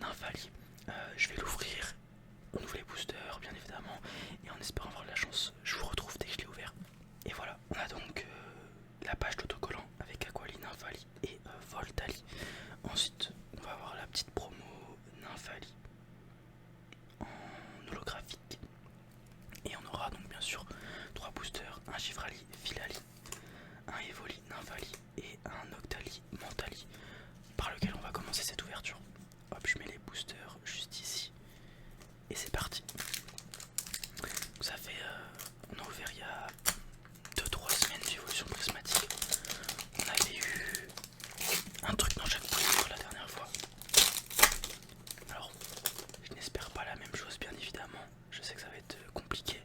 Nymphali. Je vais l'ouvrir, on ouvre les boosters bien évidemment, et en espérant avoir de la chance, je vous retrouve dès que je l'ai ouvert. Et voilà, on a donc la page d'autocollant avec Aquali, Nymphali et Voltali. Ensuite, on va avoir la petite promo Nymphali en holographique. Et on aura donc bien sûr 3 boosters, un Gifrali, Filali, un Evoli, Nymphali et un Octali, Mentali, par lequel on va commencer cette ouverture. Hop, je mets les boosters juste ici. Et c'est parti. Donc ça fait, on a ouvert il y a 2-3 semaines d'évolution prismatique. On avait eu un truc dans chaque booster la dernière fois. Alors, je n'espère pas la même chose bien évidemment. Je sais que ça va être compliqué,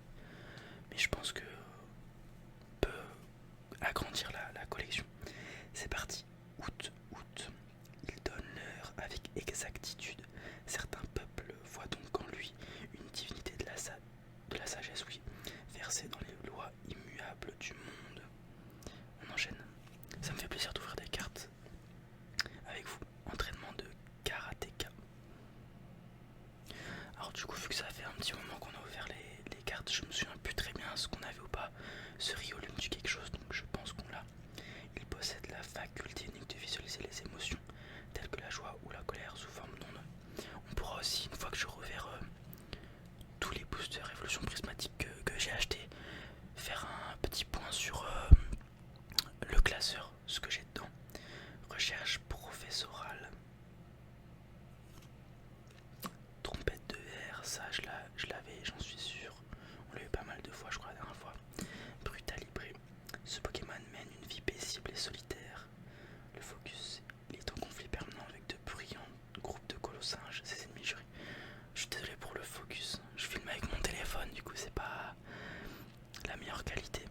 mais je pense que on peut agrandir la collection. C'est parti. Août. Il donne l'heure avec exactitude. Certains peuples voient donc en lui une divinité de la sagesse, oui, versée dans les lois immuables du monde. On enchaîne. Ça me fait plaisir d'ouvrir des cartes avec vous. Entraînement de karatéka. Alors du coup, vu que ça fait un petit moment qu'on a ouvert les cartes, je me souviens plus très bien ce qu'on avait ou pas. Ce Riolu me dit quelque chose, donc je pense qu'on l'a. Il possède la faculté unique de visualiser les émotions, telles que la joie ou la colère sous forme non. On pourra aussi, une fois que je reverrai tous les boosters évolution prismatique que j'ai acheté, faire un petit point sur le classeur, ce que j'ai dedans. Recherche professorale. Trompette de verre, ça je l'avais, j'en suis sûr. On l'a eu pas mal de fois, je crois, la dernière fois. Brutalibré. Ce Pokémon mène une vie paisible et solitaire. Le focus, il est en conflit permanent avec de bruyants groupes de colossinges, ses ennemis jurés. Je suis désolé pour le focus, je filme avec mon téléphone, du coup c'est pas la meilleure qualité.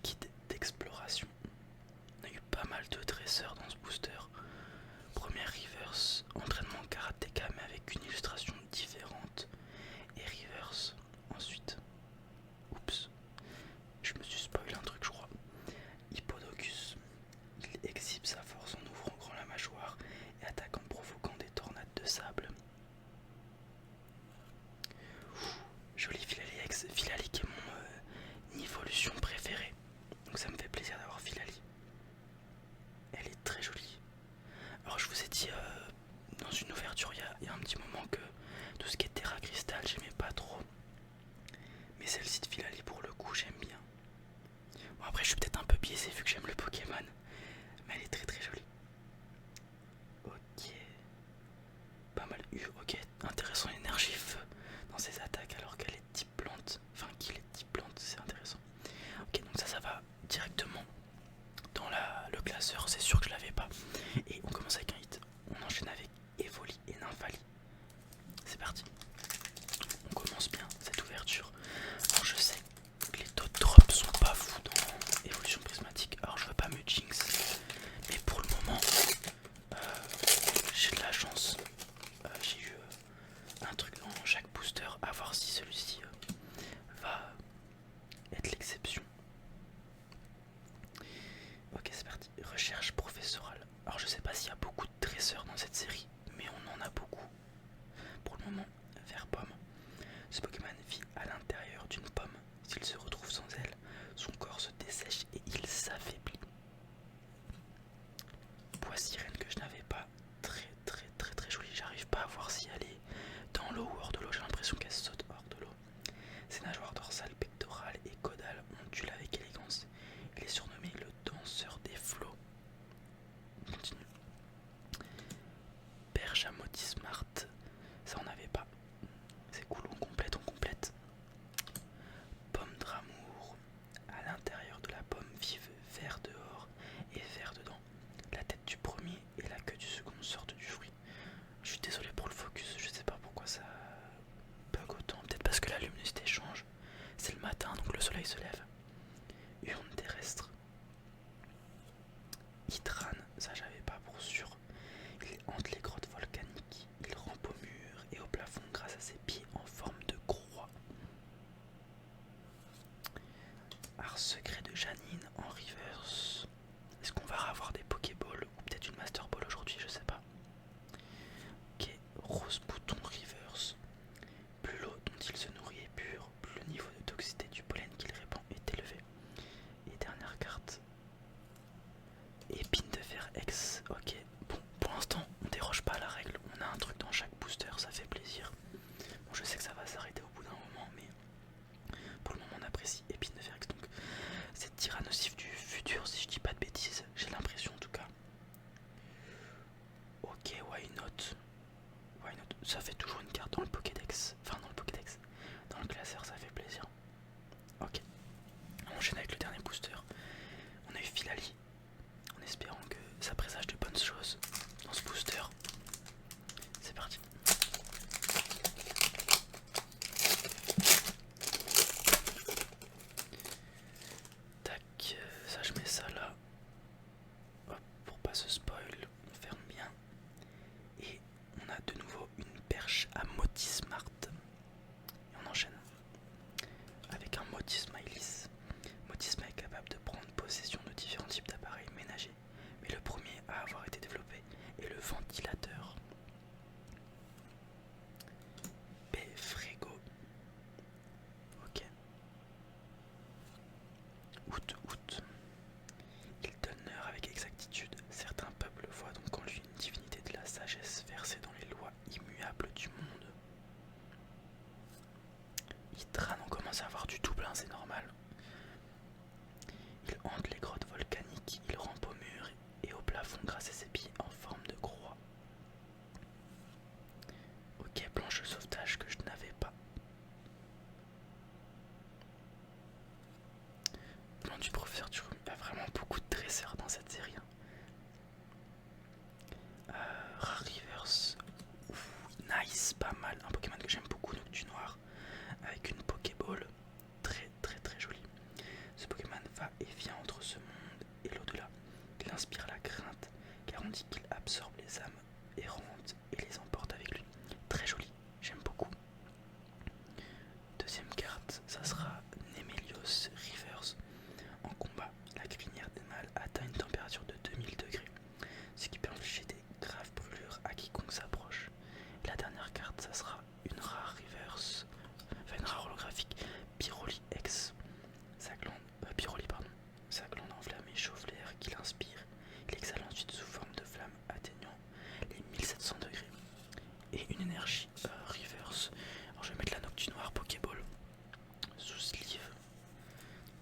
Guide d'exploration. On a eu pas mal de dresseurs dans ce booster. Première reverse, entraînement karatéka mais avec une illustration différente. Et reverse ensuite. Oups, je me suis spoilé un truc je crois. Hippodocus. Il exhibe sa force en ouvrant grand la mâchoire et attaque en provoquant des tornades de sable. Joli Filali qui est mon évolution préférée. Donc ça me fait plaisir d'avoir Filali. Elle est très jolie. Alors je vous ai dit dans une ouverture il y a un petit moment que tout ce qui est Terra Cristal j'aimais pas trop. Mais celle-ci de Filali pour le coup j'aime bien. Bon après je suis peut-être un peu biaisé vu que j'aime le Pokémon. Mais elle est très très jolie. Ok. Pas mal eu. Ok. Intéressant énergie feu dans ses attaques alors qu'elle est type plante. Enfin qu'il est type plante, c'est intéressant. Ok donc ça va directement dans le classeur, c'est sûr que je l'avais pas. Et on commence avec un hit. On enchaîne avec Evoli et Nymphali. C'est parti. On commence bien cette ouverture. Alors je sais que les taux de drop sont pas fous dans évolution prismatique. Alors je veux pas me jinx. Mais pour le moment, j'ai de la chance. J'ai eu un truc dans chaque booster. À voir si celui-ci va être l'exception. Ok c'est parti. Recherche professorale. Alors je sais pas s'il y a beaucoup de dresseurs dans cette série, mais on en a beaucoup. Pour le moment, vert pomme. Ce Pokémon vit à l'intérieur d'une pomme. S'il se retrouve sans elle, son corps se dessèche et il s'affaiblit. Bois sirène que je n'avais pas. Très jolie. J'arrive pas à voir si elle est dans l'eau ou hors de l'eau. J'ai l'impression qu'elle saute hors de l'eau. Ses nageoires dorsales, pectorales et caudales ondulent avec élégance. Il est surnommé le danseur des flots. On continue. Berjamotis Smart. Ça on n'avait pas. C'est cool, on complète. Pomme d'amour. À l'intérieur de la pomme vive, vert dehors et vert dedans. La tête du premier et la queue du second sortent du fruit. Je suis désolé pour le focus, je sais pas pourquoi ça bug autant. Peut-être parce que la luminosité change. C'est le matin donc le soleil se lève. Urne terrestre. Hydran, ça j'avais pas pour sûr. Il hante les grottes volcaniques. Il rampe ça fait toujours une carte dans le Pokédex. Enfin, dans le Pokédex. Dans le classeur, ça fait plaisir. Ok. On enchaîne avec le dernier booster. On a eu Filali. En espérant que ça présage de bonnes choses dans ce booster. C'est parti. Tac, ça je mets ça là. Hop, pour pas se spoil, on ferme bien. Et on a de nouveau une perche à Motismart. Et on enchaîne avec un Motisma Elise. Motisma est capable de prendre possession de différents types d'appareils ménagers, mais le premier à avoir été développé est le ventilateur. Frigo. Ok. Out. Il donne l'heure avec exactitude. Certains peuples voient donc en lui une divinité de la sagesse versée dans les lois immuables du monde. Itran, on commence à avoir du double, hein, c'est normal. Il hante les grottes volcaniques, il rampe au mur et au plafond grâce à ses pieds en forme de croix. Ok, planche de sauvetage que je n'avais pas. Plan du professeur Turum, il y a vraiment beaucoup de dresseurs dans cette série. Rare Reverse, nice, pas mal. Un Pokémon que j'aime beaucoup, Noctunoir, avec une Pokéball très jolie. Ce Pokémon va et vient entre ce monde et l'au-delà. Il inspire la crainte, car on dit qu'il absorbe les âmes errantes et les emporte avec lui. Très joli, j'aime beaucoup. Deuxième carte, ça sera Nemelios Reverse. En combat, la crinière des mâles atteint une température de 2000 degrés, ce qui peut infliger des graves brûlures à quiconque s'approche. La dernière carte, ça sera une rare reverse, enfin une rare holographique, Pyroli X. Sa glande enflammée chauffe l'air qu'il inspire. Il exhale ensuite sous forme de flamme atteignant les 1700 degrés. Et une énergie reverse. Alors je vais mettre la Noctunoir Pokéball sous sleeve.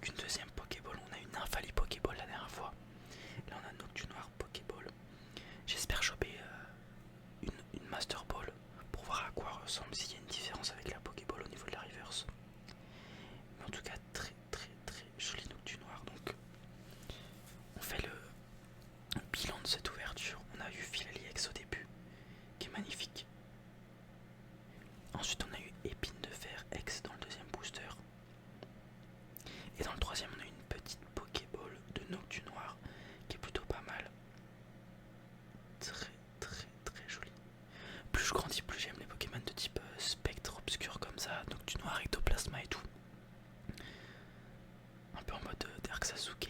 Une deuxième Pokéball, on a une Nymphalie Pokéball la dernière fois. Là on a Noctunoir Pokéball. J'espère choper une Master Ball pour voir à quoi ressemble, s'il y a une différence avec la Pokéball au niveau de la reverse. Mais en tout cas très joli Noctunoir. Donc on fait le bilan de cette ouverture. On a eu Filali X au début qui est magnifique. Ensuite on a eu Épine de Fer X dans le deuxième booster. Et dans le troisième on a eu une petite Pokéball de Noctunoir qui est plutôt pas mal. Très joli. Plus je grandis, plus j'aime les Pokémon de type spectre obscur comme ça, Noctunoir, Ectoplasma et tout. Un peu en mode Dark Sasuke.